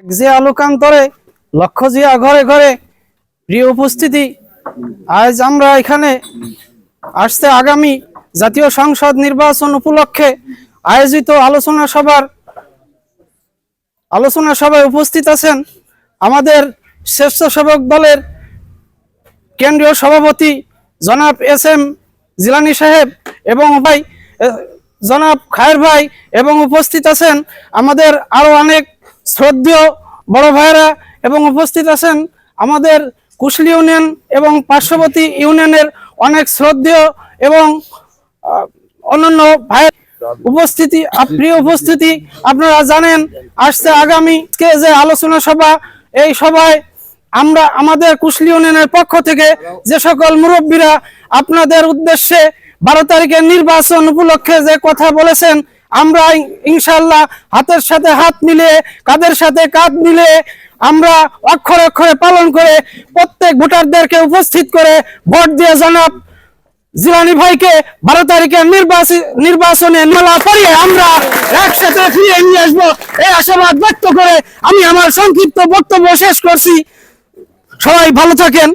যে আলোকান্তরে লক্ষ্য জিয়া ঘরে ঘরে প্রিয় উপস্থিতি, আজ আমরা এখানে আসছে আগামী জাতীয় সংসদ নির্বাচন উপলক্ষে আয়োজিত আলোচনা সভায় উপস্থিত আছেন আমাদের স্বেচ্ছাসেবক দলের কেন্দ্রীয় সভাপতি জনাব এস.এম. জিলানী সাহেব এবং ভাই জনাব খায়ের ভাই, এবং উপস্থিত আছেন আমাদের আরো অনেক শ্রদ্ধেয় বড় ভাইরা, এবং উপস্থিত আছেন আমাদের কুশলী ইউনিয়ন এবং পার্শ্ববর্তী ইউনিয়নের অনেক শ্রদ্ধেয় এবং অন্যান্য ভাই উপস্থিতি। প্রিয় উপস্থিতি, আপনারা জানেন আসছে আগামী যে আলোচনা সভা, এই সভায় আমরা আমাদের কুশলী ইউনিয়নের পক্ষ থেকে যে সকল মুরব্বীরা আপনাদের উদ্দেশ্যে 12 তারিখের নির্বাচন উপলক্ষে যে কথা বলেছেন, আমরা ইনশাআল্লাহ হাতের সাথে হাত মিলিয়ে কাঁধের সাথে কাঁধ মিলিয়ে আমরা অক্ষরে অক্ষরে পালন করে প্রত্যেক ভোটারদেরকে উপস্থিত করে ভোট দিয়ে জনাব জিলানী ভাইকে 12 তারিখের নির্বাচনে মেলা করিয়ে আমরা একসাথে ফিরিয়ে নিয়ে আসবো, এই আশাবাদ ব্যক্ত করে আমি আমার সংক্ষিপ্ত বক্তব্য শেষ করছি। সবাই ভালো থাকেন।